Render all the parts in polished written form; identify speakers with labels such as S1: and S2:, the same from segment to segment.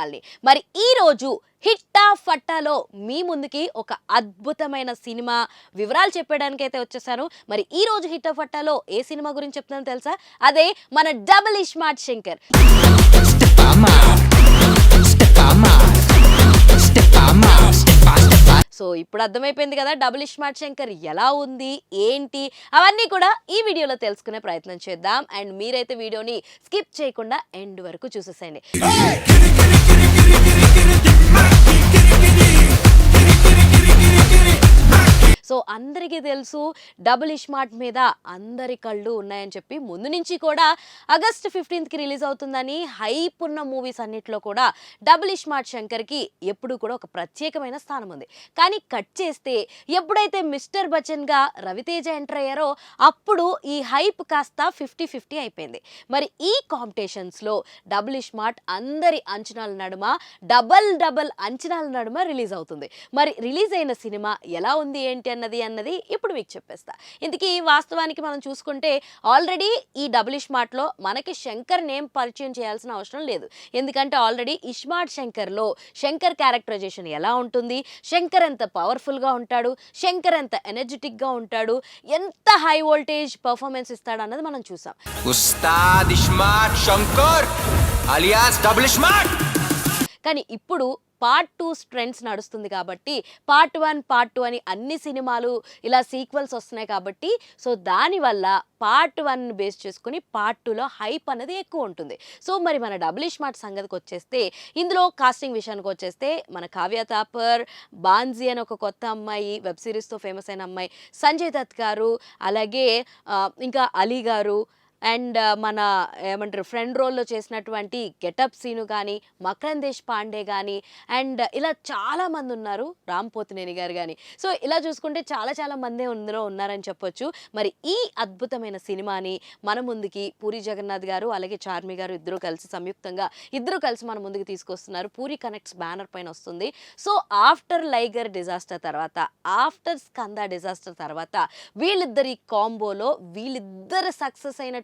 S1: విషయాల్ని. మరి ఈ రోజు హిట్టా ఫట్టాలో మీ ముందుకి ఒక అద్భుతమైన సినిమా వివరాలు చెప్పడానికైతే వచ్చేసాను. మరి ఈ రోజు హిట్టా ఫట్టాలో ఏ సినిమా గురించి చెప్తున్నానో తెలుసా? అదే మన డబుల్ ఇస్మార్ట్ శంకర్. సో ఇప్పుడు అర్థమైపోయింది కదా డబుల్ ఇస్మార్ట్ శంకర్ ఎలా ఉంది ఏంటి అవన్నీ కూడా ఈ వీడియోలో తెలుసుకునే ప్రయత్నం చేద్దాం. అండ్ మీరైతే వీడియోని స్కిప్ చేయకుండా ఎండ్ వరకు చూసేసేయండి. సో అందరికీ తెలుసు డబుల్ ఇస్మార్ట్ మీద అందరి కళ్ళు ఉన్నాయని చెప్పి ముందు నుంచి కూడా ఆగస్ట్ 15కి రిలీజ్ అవుతుందని హైప్ ఉన్న మూవీస్ అన్నిట్లో కూడా డబుల్ ఇస్మార్ట్ శంకర్కి ఎప్పుడు కూడా ఒక ప్రత్యేకమైన స్థానం ఉంది. కానీ కట్ చేస్తే ఎప్పుడైతే మిస్టర్ బచ్చన్గా రవితేజ ఎంటర్ అయ్యారో అప్పుడు ఈ హైప్ కాస్త 50-50 అయిపోయింది. మరి ఈ కాంపిటీషన్స్లో డబుల్ ఇస్మార్ట్ అందరి అంచనాల నడుమ డబల్ అంచనాల నడుమ రిలీజ్ అవుతుంది. మరి రిలీజ్ అయిన సినిమా ఎలా ఉంది ఏంటి అన్నది ఇప్పుడు మీకు చెప్పేస్తా. ఇందుకీ వాస్తవానికి మనం చూసుకుంటే ఆల్రెడీ ఈ డబుల్ ఇస్మార్ట్లో మనకి శంకర్ నేమ్ పరిచయం చేయాల్సిన అవసరం లేదు. ఎందుకంటే ఆల్రెడీ ఇస్మార్ట్ శంకర్లో శంకర్ క్యారెక్టరైజేషన్ ఎలా ఉంటుంది, శంకర్ ఎంత పవర్ఫుల్గా ఉంటాడు, శంకర్ ఎంత ఎనర్జెటిక్గా ఉంటాడు, ఎంత హై వోల్టేజ్ పర్ఫార్మెన్స్ ఇస్తాడు అన్నది మనం చూసాం.
S2: Ustaad Ismart Shankar alias double Ismart.
S1: కానీ ఇప్పుడు పార్ట్ 2 ట్రెండ్స్ నడుస్తుంది కాబట్టి పార్ట్ 1, పార్ట్ 2 అని అన్ని సినిమాలు ఇలా సీక్వెల్స్ వస్తున్నాయి కాబట్టి సో దానివల్ల పార్ట్ 1 బేస్ చేసుకుని పార్ట్ 2లో హైప్ అనేది ఎక్కువ ఉంటుంది. సో మరి మన డబుల్ ఇస్మార్ట్ సంగతికి వచ్చేస్తే ఇందులో కాస్టింగ్ విషయానికి వచ్చేస్తే మన కావ్య తాపర్, బాన్జీ అని ఒక కొత్త అమ్మాయి, వెబ్ సిరీస్తో ఫేమస్ అయిన అమ్మాయి, సంజయ్ దత్ గారు, అలాగే ఇంకా అలీ గారు, అండ్ మన ఏమంటారు ఫ్రెండ్ రోల్లో చేసినటువంటి గెటప్ సీను కానీ, మకరంద్ దేశ్ పాండే కానీ, అండ్ ఇలా చాలామంది ఉన్నారు, రామ్ పోతినేని గారు కానీ. సో ఇలా చూసుకుంటే చాలా మందే ఇందులో ఉన్నారని చెప్పొచ్చు. మరి ఈ అద్భుతమైన సినిమాని మన ముందుకి పూరి జగన్నాథ్ గారు అలాగే చార్మి గారు ఇద్దరు కలిసి మన ముందుకు తీసుకొస్తున్నారు. పూరి కనెక్ట్స్ బ్యానర్ పైన వస్తుంది. సో ఆఫ్టర్ లైగర్ డిజాస్టర్ తర్వాత, ఆఫ్టర్ స్కంద డిజాస్టర్ తర్వాత వీళ్ళిద్దరి కాంబోలో వీళ్ళిద్దరు సక్సెస్ అయిన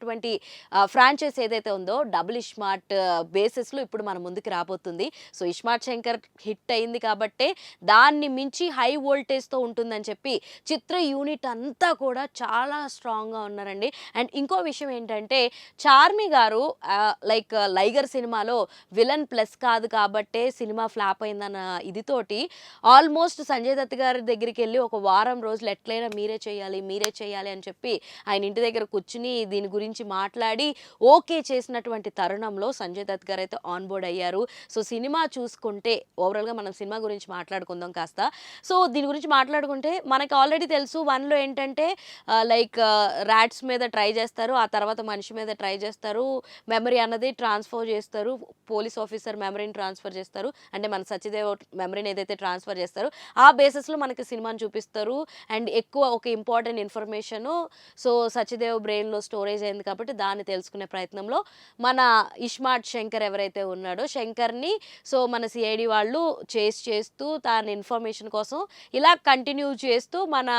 S1: ఫ్రాంచైజ్ ఏదైతే ఉందో డబుల్ ఇస్మార్ట్ బేసిస్లో ఇప్పుడు మన ముందుకు రాబోతుంది. సో ఇస్మార్ట్ శంకర్ హిట్ అయింది కాబట్టే దాన్ని మించి హై వోల్టేజ్తో ఉంటుందని చెప్పి చిత్ర యూనిట్ అంతా కూడా చాలా స్ట్రాంగ్గా ఉన్నారండి. అండ్ ఇంకో విషయం ఏంటంటే చార్మి గారు లైగర్ సినిమాలో విలన్ ప్లస్ కాదు కాబట్టే సినిమా ఫ్లాప్ అయిందన్న ఇదితోటి ఆల్మోస్ట్ సంజయ్ దత్ గారి దగ్గరికి వెళ్ళి ఒక వారం రోజులు ఎట్లయినా మీరే చేయాలి అని చెప్పి ఆయన ఇంటి దగ్గర కూర్చుని దీని గురించి మాట్లాడి ఓకే చేసినటువంటి తరుణంలో సంజయ్ దత్ గారు అయితే ఆన్ బోర్డ్ అయ్యారు. సో సినిమా చూసుకుంటే ఓవరాల్గా మనం సినిమా గురించి మాట్లాడుకుందాం కాస్త. సో దీని గురించి మాట్లాడుకుంటే మనకి ఆల్రెడీ తెలుసు 1లో ఏంటంటే ర్యాట్స్ మీద ట్రై చేస్తారు, ఆ తర్వాత మనిషి మీద ట్రై చేస్తారు, మెమరీ అన్నది ట్రాన్స్ఫర్ చేస్తారు, పోలీస్ ఆఫీసర్ మెమరీని ట్రాన్స్ఫర్ చేస్తారు, అంటే మన సత్యదేవ్ మెమరీని ఏదైతే ట్రాన్స్ఫర్ చేస్తారో ఆ బేసిస్లో మనకి సినిమాని చూపిస్తారు. అండ్ ఎక్కువ ఒక ఇంపార్టెంట్ ఇన్ఫర్మేషను సో సత్యదేవ్ బ్రెయిన్లో స్టోరేజ్ అయింది కాబట్టి దాన్ని తెలుసుకునే ప్రయత్నంలో మన ఇస్మార్ట్ శంకర్ ఎవరైతే ఉన్నాడో శంకర్ని సో మన సిఐడి వాళ్ళు చేస్తూ తన ఇన్ఫర్మేషన్ కోసం ఇలా కంటిన్యూ చేస్తూ మన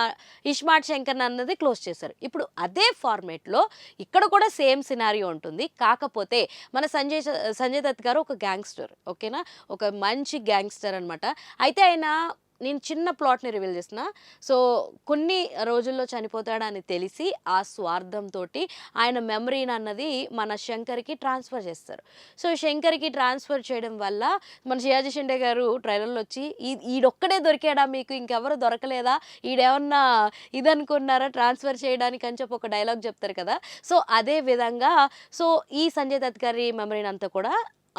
S1: ఇస్మార్ట్ శంకర్ అన్నది క్లోజ్ చేశారు. ఇప్పుడు అదే ఫార్మేట్లో ఇక్కడ కూడా సేమ్ సినారియో ఉంటుంది. కాకపోతే మన సంజయ్ దత్ గారు ఒక గ్యాంగ్స్టర్, ఓకేనా, ఒక మంచి గ్యాంగ్స్టర్ అనమాట. అయితే ఆయన నేను చిన్న ప్లాట్ని రివీల్ చేసిన. సో కొన్ని రోజుల్లో చనిపోతాడని తెలిసి ఆ స్వార్థంతో ఆయన మెమరీని అన్నది మన శంకర్కి ట్రాన్స్ఫర్ చేస్తారు. సో శంకర్కి ట్రాన్స్ఫర్ చేయడం వల్ల మన షియాజీ షిండే గారు ట్రైలర్లో వచ్చి ఈడొక్కడే దొరికాడా మీకు, ఇంకెవరు దొరకలేదా, ఈడేమన్నా ఇదనుకున్నారా ట్రాన్స్ఫర్ చేయడానికి అని చెప్పి ఒక డైలాగ్ చెప్తారు కదా. సో అదే విధంగా సో ఈ సంజయ్ దత్ గారి మెమరీని అంతా కూడా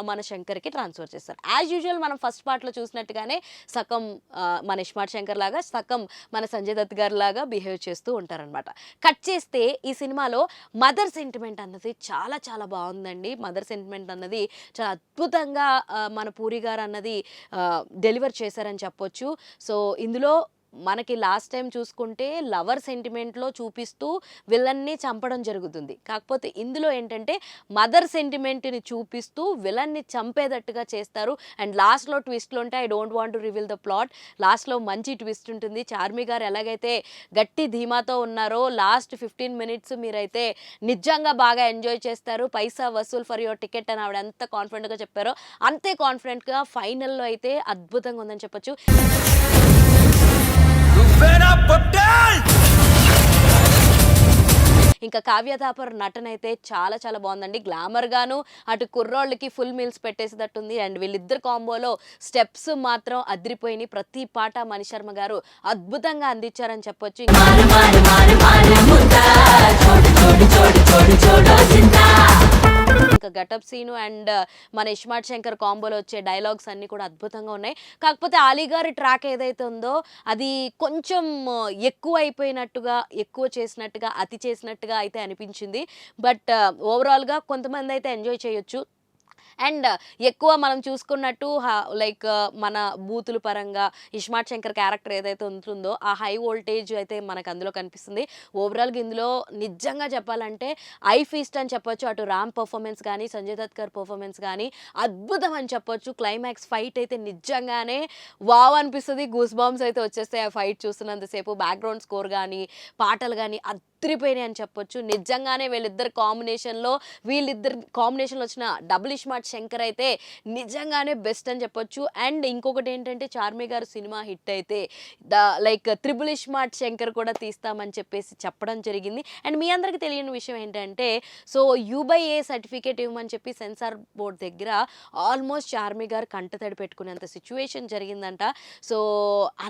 S1: మన శంకర్కి ట్రాన్స్ఫర్ చేస్తారు. యాజ్ యూజువల్ మనం ఫస్ట్ పార్ట్లో చూసినట్టుగానే సగం మన ఇస్మార్ట్ శంకర్ లాగా, సగం మన సంజయ్ దత్ గారి లాగా బిహేవ్ చేస్తూ ఉంటారనమాట. కట్ చేస్తే ఈ సినిమాలో మదర్ సెంటిమెంట్ అన్నది చాలా బాగుందండి. మదర్ సెంటిమెంట్ అన్నది చాలా అద్భుతంగా మన పూరి గారు అన్నది డెలివర్ చేశారని చెప్పొచ్చు. సో ఇందులో మనకి లాస్ట్ టైం చూసుకుంటే లవర్ సెంటిమెంట్లో చూపిస్తూ విలన్ని చంపడం జరుగుతుంది. కాకపోతే ఇందులో ఏంటంటే మదర్ సెంటిమెంట్ని చూపిస్తూ విలన్ని చంపేటట్టుగా చేస్తారు. అండ్ లాస్ట్లో ట్విస్ట్లు ఉంటాయి. I don't want to reveal the plot. లాస్ట్లో మంచి ట్విస్ట్ ఉంటుంది. చార్మి గారు ఎలాగైతే గట్టి ధీమాతో ఉన్నారో లాస్ట్ 15 మినిట్స్ మీరైతే నిజంగా బాగా ఎంజాయ్ చేస్తారు. పైసా వసూల్ ఫర్ యువర్ టికెట్ అని ఆవిడ ఎంత కాన్ఫిడెంట్గా చెప్పారో అంతే కాన్ఫిడెంట్గా ఫైనల్లో అయితే అద్భుతంగా ఉందని చెప్పొచ్చు.
S2: నువ్వేనా పొట్టేల్?
S1: ఇంకా కావ్య థాపర్ నటన అయితే చాలా చాలా బాగుందండి. గ్లామర్ గాను అటు కుర్రోళ్ళకి ఫుల్ మీల్స్ పెట్టేసేటట్టుంది. అండ్ వీళ్ళిద్దరు కాంబోలో స్టెప్స్ మాత్రం అదిరిపోయినాయి. ప్రతి పాట మణిశర్మ గారు అద్భుతంగా అందించారని చెప్పొచ్చు. ఇంకా గటప్ సీను అండ్ మన ఇస్మార్ట్ శంకర్ కాంబోలో వచ్చే డైలాగ్స్ అన్నీ కూడా అద్భుతంగా ఉన్నాయి. కాకపోతే అలీ గారి ట్రాక్ ఏదైతే ఉందో అది కొంచెం ఎక్కువ అయిపోయినట్టుగా, ఎక్కువ చేసినట్టుగా, అతి చేసినట్టుగా అయితే అనిపించింది. బట్ ఓవరాల్గా కొంతమంది అయితే ఎంజాయ్ చేయొచ్చు. అండ్ ఎక్కువ మనం చూసుకున్నట్టు లైక్ మన బూతుల పరంగా ఇస్మార్ట్ శంకర్ క్యారెక్టర్ ఏదైతే ఉంటుందో ఆ హై వోల్టేజ్ అయితే మనకు అందులో కనిపిస్తుంది. ఓవరాల్గా ఇందులో నిజంగా చెప్పాలంటే ఐ ఫీస్ట్ అని చెప్పొచ్చు. అటు రామ్ పర్ఫార్మెన్స్ కానీ సంజయ్ దత్ గారి పర్ఫార్మెన్స్ కానీ అద్భుతం అని చెప్పొచ్చు. క్లైమాక్స్ ఫైట్ అయితే నిజంగానే వావ్ అనిపిస్తుంది. గూస్ బాంబ్స్ అయితే వచ్చేస్తాయి ఆ ఫైట్ చూస్తున్నంతసేపు. బ్యాక్గ్రౌండ్ స్కోర్ కానీ పాటలు కానీ అదిరిపోయినాయి అని చెప్పొచ్చు. నిజంగానే వీళ్ళిద్దరు కాంబినేషన్లో వచ్చిన డబుల్ ఇస్మార్ట్ శంకర్ అయితే నిజంగానే బెస్ట్ అని చెప్పొచ్చు. అండ్ ఇంకొకటి ఏంటంటే చార్మి గారు సినిమా హిట్ అయితే లైక్ త్రిబుల్ ఇస్మార్ట్ శంకర్ కూడా తీస్తామని చెప్పేసి చెప్పడం జరిగింది. అండ్ మీ అందరికీ తెలియని విషయం ఏంటంటే సో U/A సర్టిఫికేట్ ఇవ్వమని చెప్పి సెన్సార్ బోర్డ్ దగ్గర ఆల్మోస్ట్ చార్మి గారు కంటతడి పెట్టుకునేంత సిచ్యువేషన్ జరిగిందంట. సో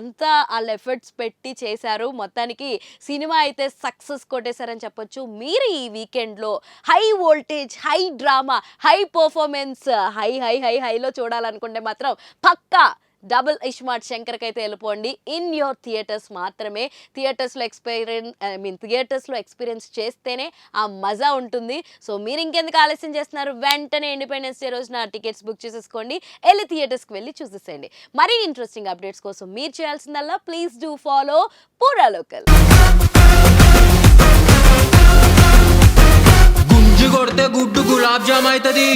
S1: అంతా వాళ్ళ ఎఫర్ట్స్ పెట్టి చేశారు. మొత్తానికి సినిమా అయితే సక్సెస్ కొట్టేశారని చెప్పొచ్చు. మీరు ఈ వీకెండ్లో high voltage, high drama, high performance, హైలో చూడాలనుకుంటే మాత్రం పక్కా డబుల్ ఇస్మార్ట్ శంకర్కి అయితే వెళ్ళిపోండి. ఇన్ యోర్ థియేటర్స్ మాత్రమే. థియేటర్స్లో ఎక్స్పీరియన్స్ చేస్తేనే ఆ మజా ఉంటుంది. సో మీరు ఇంకెందుకు ఆలస్యం చేస్తున్నారు? వెంటనే ఇండిపెండెన్స్ డే రోజున టికెట్స్ బుక్ చేసేసుకోండి. వెళ్ళి థియేటర్స్కి వెళ్ళి చూసేసేయండి. మరీ ఇంట్రెస్టింగ్ అప్డేట్స్ కోసం మీరు చేయాల్సిందల్లా ప్లీజ్ డూ ఫాలో పూరా లోకల్.
S2: గుంజు కొడితే గుడ్డు గులాబ్ జామ్ అవుతుంది.